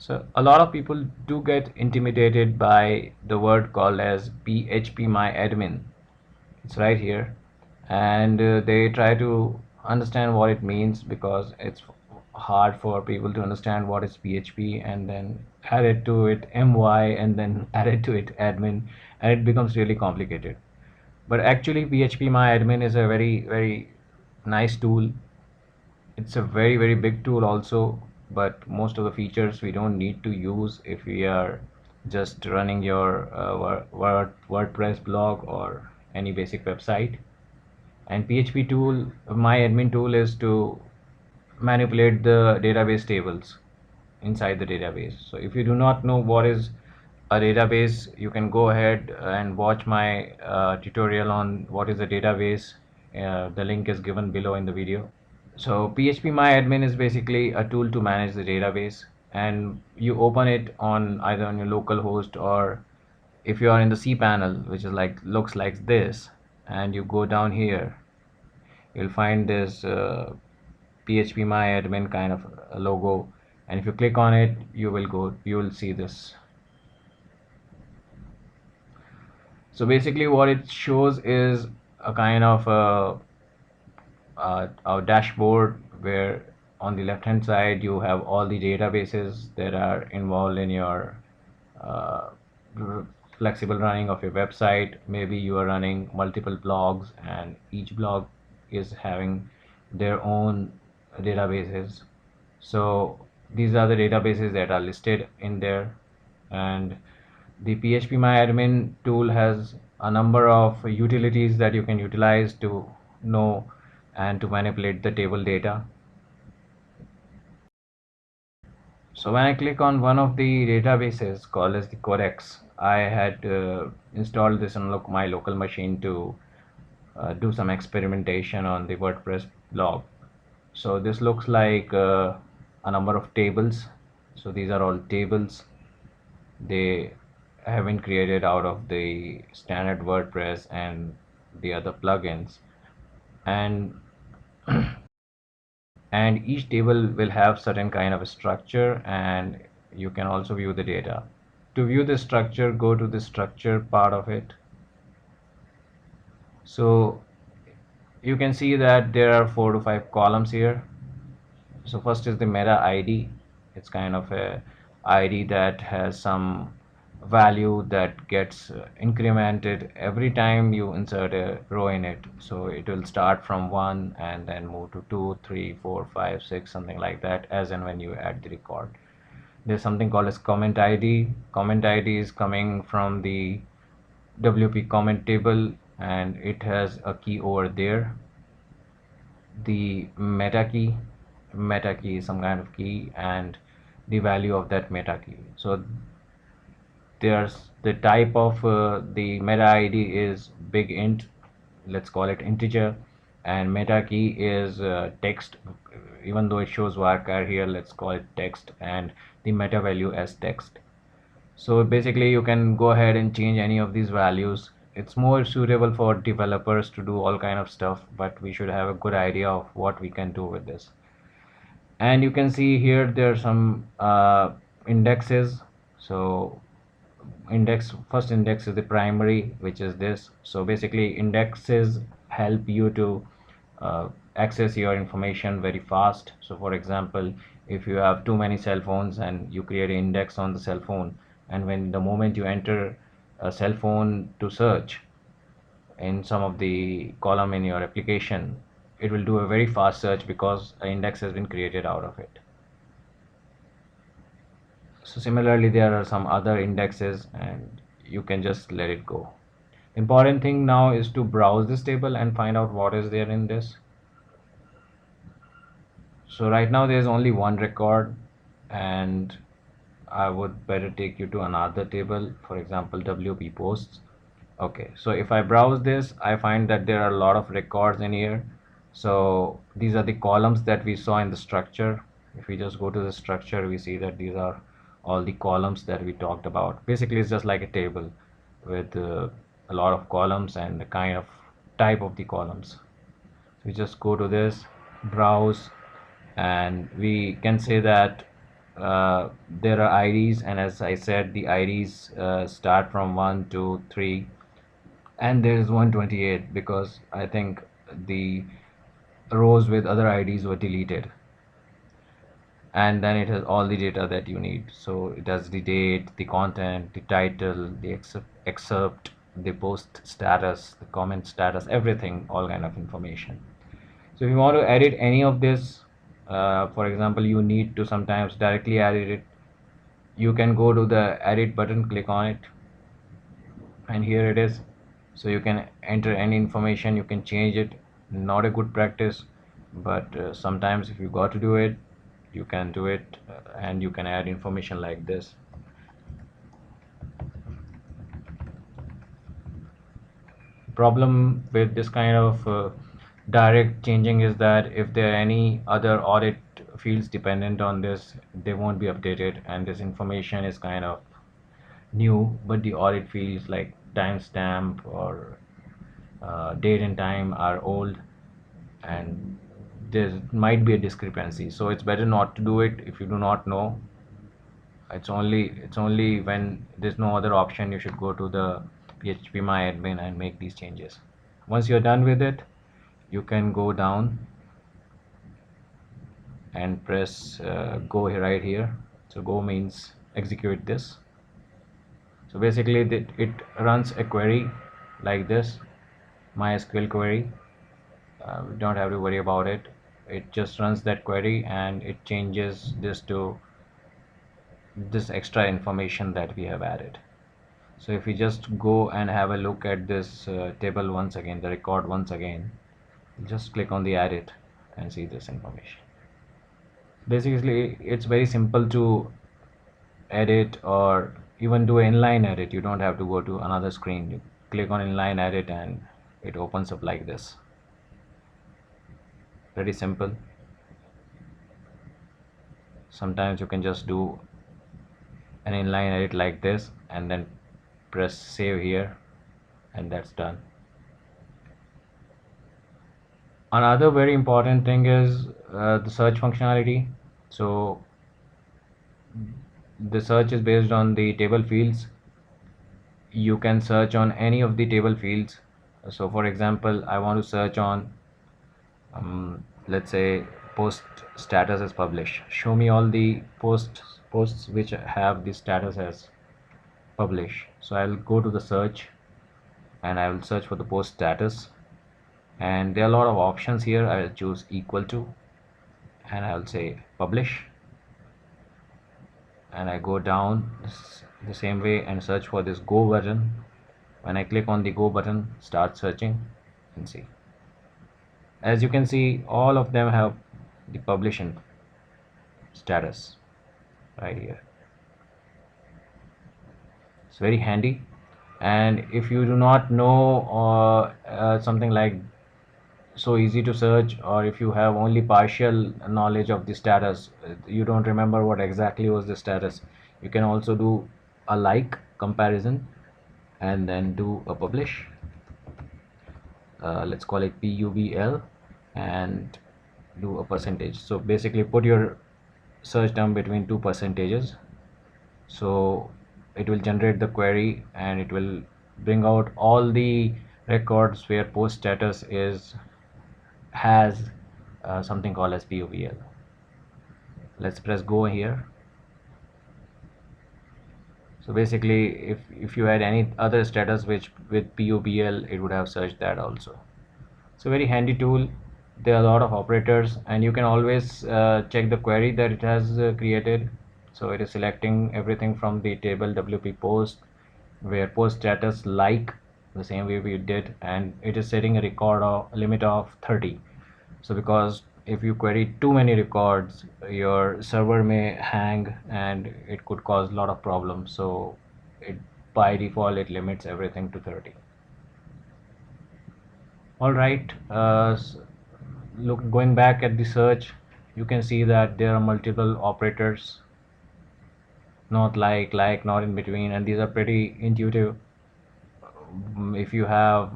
So a lot of people do get intimidated by the word called as PHPMyAdmin. It's right here, and they try to understand what it means because it's hard for people to understand what is PHP and then add it to it my and then add it to it admin, and it becomes really complicated. But actually, PHPMyAdmin is a very nice tool. It's a very big tool also, but most of the features we don't need to use if we are just running your WordPress blog or any basic website. And PHP tool, my admin tool, is to manipulate the database tables inside the database. So if you do not know what is a database, you can go ahead and watch my tutorial on what is a database. The link is given below in the video. So PHPMyAdmin is basically a tool to manage the database, and you open it on either on your local host, or if you are in the cPanel, which is like looks like this, and you go down here, you'll find this PHPMyAdmin kind of a logo, and if you click on it, you will see this. So basically what it shows is a kind of a dashboard where on the left hand side you have all the databases that are involved in your uh, flexible running of your website. Maybe you are running multiple blogs and each blog is having their own databases. So these are the databases that are listed in there, and the PHPMyAdmin tool has a number of utilities that you can utilize to know and to manipulate the table data. So when I click on one of the databases called as the Codex, I had installed this on my local machine to do some experimentation on the WordPress blog. So this looks like a number of tables. So these are all tables. They have been created out of the standard WordPress and the other plugins, and and each table will have certain kind of a structure, and you can also view the data. To view the structure, go to the structure part of it. So you can see that there are 4 to 5 columns here. So first is the meta ID. It's kind of a ID that has some value that gets incremented every time you insert a row in it. So it will start from 1 and then move to 2, 3, 4, 5, 6, something like that, as and when you add the record. There's something called as comment ID. Comment ID is coming from the WP comment table, and it has a key over there. The meta key is some kind of key, and the value of that meta key. So there's the type of the meta ID is big int, let's call it integer, and meta key is text. Even though it shows varchar here, let's call it text, and the meta value as text. So basically you can go ahead and change any of these values. It's more suitable for developers to do all kind of stuff, but we should have a good idea of what we can do with this. And you can see here there are some indexes. So first index is the primary, which is this. So basically indexes help you to access your information very fast. So for example, if you have too many cell phones and you create an index on the cell phone, and when the moment you enter a cell phone to search in some of the column in your application, it will do a very fast search because an index has been created out of it. So similarly there are some other indexes, and you can just let it go. The important thing now is to browse this table and find out what is there in this. So right now there's only one record, and I would better take you to another table, for example WP posts. Okay, so if I browse this, I find that there are a lot of records in here. So these are the columns that we saw in the structure. If we just go to the structure, we see that these are all the columns that we talked about. Basically it's just like a table with a lot of columns and the kind of type of the columns. So we just go to this, browse, and we can say that there are IDs, and as I said, the IDs start from 1 to 3, and there is 128 because I think the rows with other IDs were deleted. And then it has all the data that you need. So it has the date, the content, the title, the excerpt, the post status, the comment status, everything, all kind of information. So if you want to edit any of this, for example, you need to sometimes directly edit it, you can go to the edit button, click on it, and here it is. So you can enter any information, you can change it. Not a good practice, but sometimes if you got to do it, you can do it, and you can add information like this. Problem with this kind of direct changing is that if there are any other audit fields dependent on this, they won't be updated, and this information is kind of new, but the audit fields like timestamp or date and time are old, and there might be a discrepancy. So it's better not to do it if you do not know. It's only when there's no other option you should go to the PHPMyAdmin and make these changes. Once you're done with it, you can go down and press go here, right here. So go means execute this. So basically it runs a query like this, MySQL query. We don't have to worry about it. It just runs that query and it changes this to this extra information that we have added. So if we just go and have a look at this table once again, the record once again, just click on the edit and see this information. Basically it's very simple to edit or even do an inline edit. You don't have to go to another screen. You click on inline edit and it opens up like this. Pretty simple. Sometimes you can just do an inline edit like this and then press save here, and that's done. Another very important thing is the search functionality. So the search is based on the table fields. You can search on any of the table fields. So for example, I want to search on let's say post status as published. Show me all the posts which have the status as published. So I'll go to the search and I will search for the post status, and there are a lot of options here. I'll choose equal to and I'll say publish, and I go down the same way and search for this go button. When I click on the go button, start searching and see. As you can see, all of them have the publishing status right here. It's very handy. And if you do not know something like so easy to search, or if you have only partial knowledge of the status, you don't remember what exactly was the status, you can also do a like comparison and then do a publish. Let's call it PUBL and do a percentage. So basically put your search term between two percentages, so it will generate the query and it will bring out all the records where post status has something called as PUBL. Let's press go here. So basically if you had any other status which with PUBL, it would have searched that also. So very handy tool. There are a lot of operators, and you can always check the query that it has created. So it is selecting everything from the table WP post, where post status like the same way we did, and it is setting a record of a limit of 30. So because if you query too many records, your server may hang and it could cause a lot of problems. So by default it limits everything to 30. All right, going back at the search, you can see that there are multiple operators, not like, not in between, and these are pretty intuitive. If you have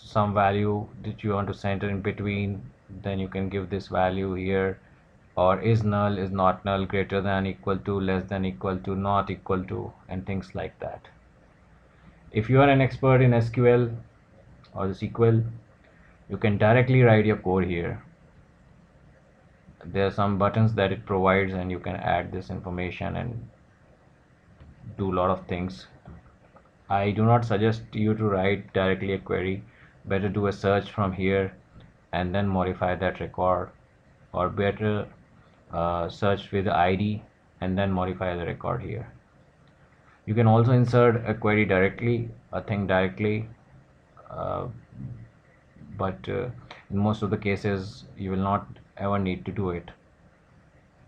some value that you want to center in between, then you can give this value here, or is null, is not null, greater than, equal to, less than, equal to, not equal to, and things like that. If you are an expert in SQL or the SQL, you can directly write your code here. There are some buttons that it provides, and you can add this information and do a lot of things. I do not suggest you to write directly a query. Better do a search from here and then modify that record, or better search with the ID and then modify the record here. You can also insert a query directly, a thing directly, uh, but in most of the cases you will not ever need to do it.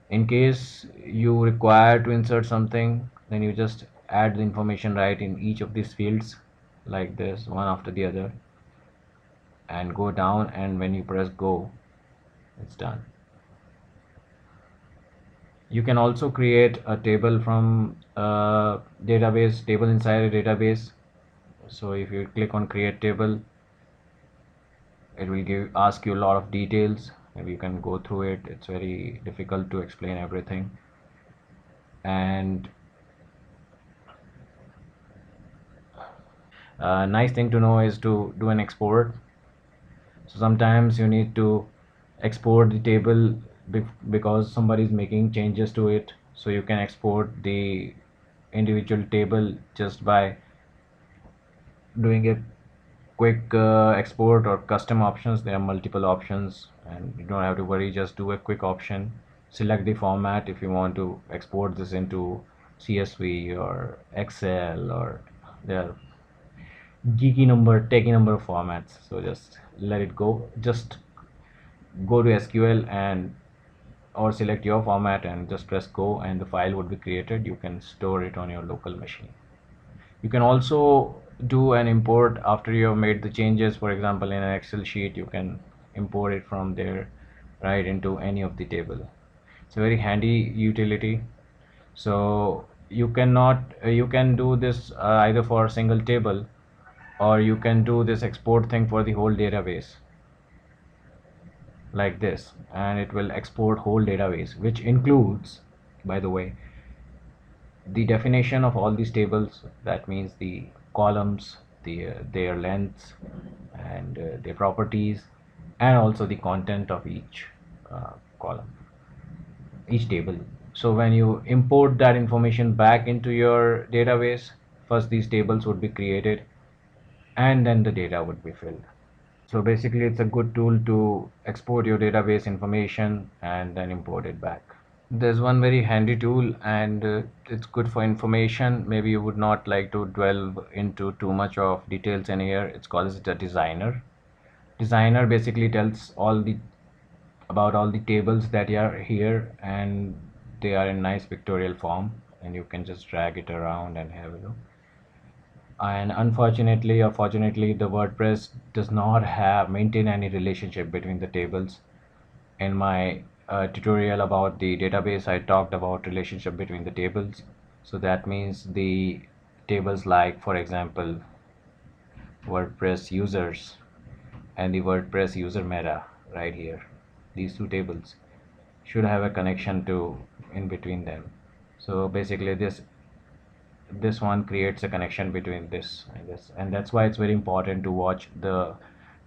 In case you require to insert something, then you just add the information right in each of these fields like this, one after the other, and go down, and when you press go, it's done. You can also create a table from a database, table inside a database. So if you click on create table, it will ask you a lot of details. Maybe you can go through it. It's very difficult to explain everything. And nice thing to know is to do an export. So sometimes you need to export the table because somebody is making changes to it. So you can export the individual table just by doing a quick export or custom options. There are multiple options, and you don't have to worry. Just do a quick option, select the format if you want to export this into CSV or Excel, or there are geeky number, techie number of formats. So just let it go. Just go to SQL and or select your format and just press go, and the file would be created. You can store it on your local machine. You can also do an import after you have made the changes. For example, in an Excel sheet, you can import it from there right into any of the table. It's a very handy utility. So you cannot you can do this either for a single table, or you can do this export thing for the whole database like this, and it will export whole database, which includes, by the way, the definition of all these tables. That means the columns, their lengths, and their properties, and also the content of each column, each table. So when you import that information back into your database, first these tables would be created, and then the data would be filled. So basically it's a good tool to export your database information and then import it back. There's one very handy tool, and it's good for information. Maybe you would not like to delve into too much of details in here. It's called as a designer. Designer basically tells all the about all the tables that are here, and they are in nice pictorial form, and you can just drag it around and have a look. And unfortunately or fortunately, the WordPress does not have maintain any relationship between the tables. In my tutorial about the database, I talked about relationship between the tables. So that means the tables like, for example, WordPress users and the WordPress user meta right here, these two tables should have a connection to in between them. So basically this one creates a connection between this and this, and that's why it's very important to watch the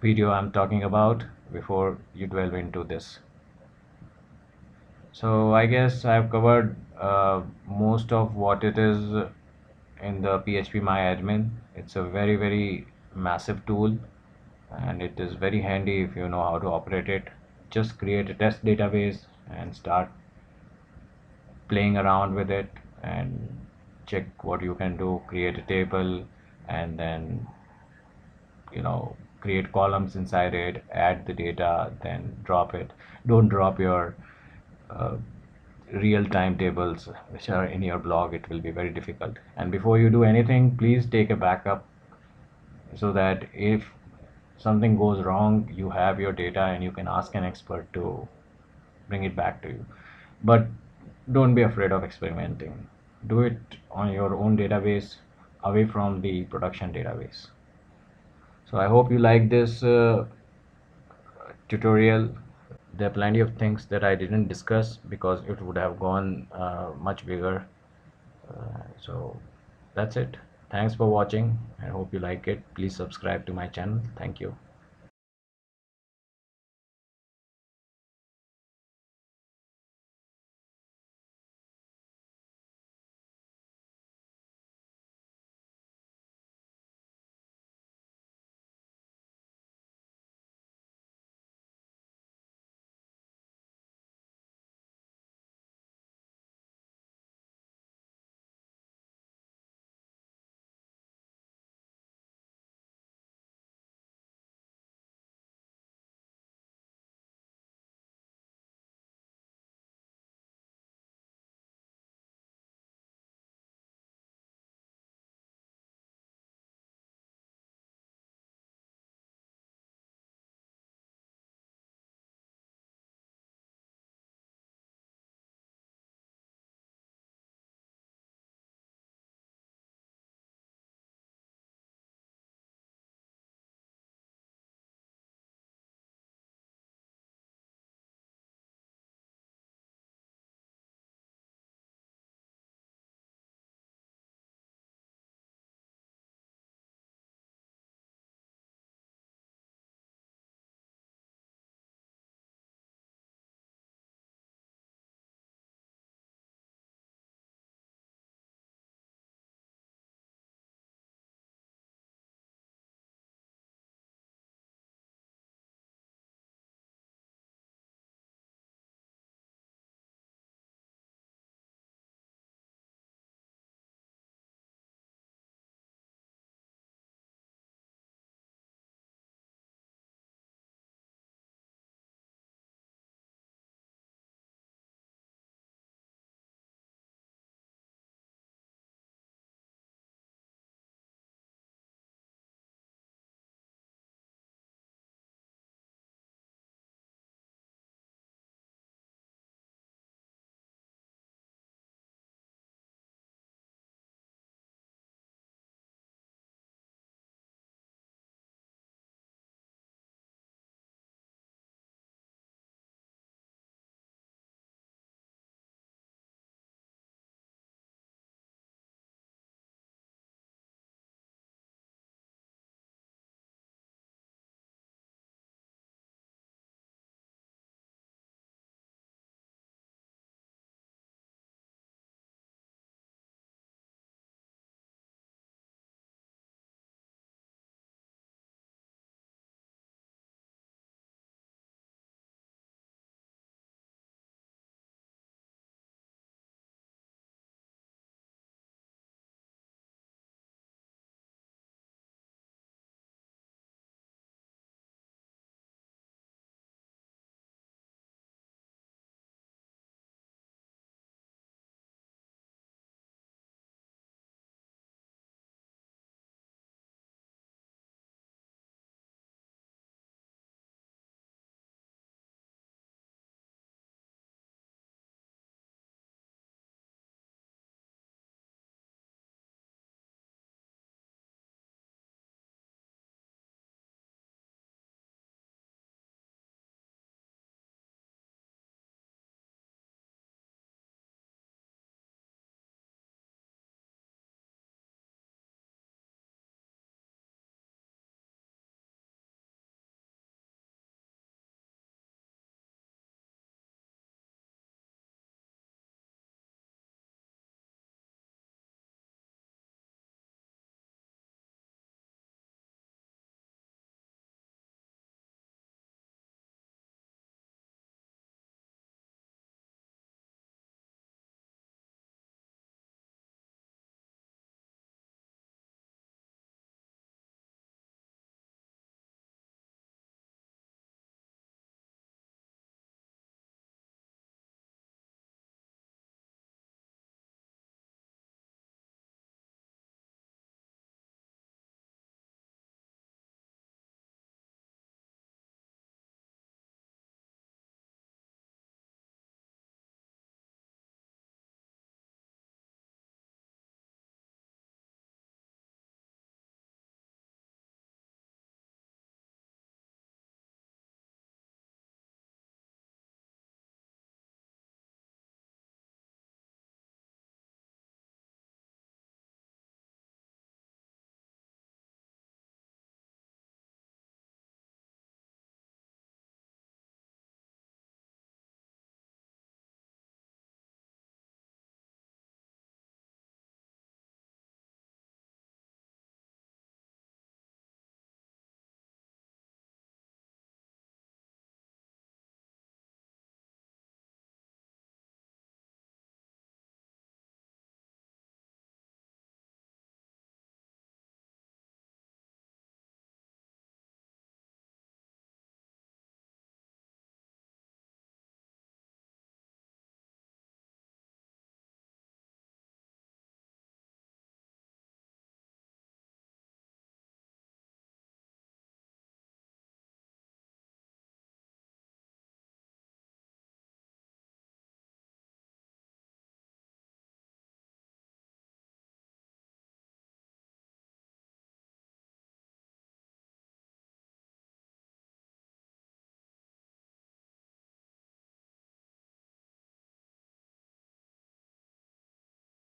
video I'm talking about before you delve into this. So I guess I've covered most of what it is in the PHPMyAdmin. It's a very massive tool, and it is very handy if you know how to operate it. Just create a test database and start playing around with it and check what you can do. Create a table, and then create columns inside it, add the data, then drop it. Don't drop your uh, real-time tables which are in your blog. It will be very difficult. And before you do anything, please take a backup, so that if something goes wrong, you have your data and you can ask an expert to bring it back to you. But don't be afraid of experimenting. Do it on your own database, away from the production database. So I hope you like this tutorial. there are plenty of things that I didn't discuss because it would have gone much bigger. So that's it. Thanks for watching. I hope you like it. Please subscribe to my channel. Thank you.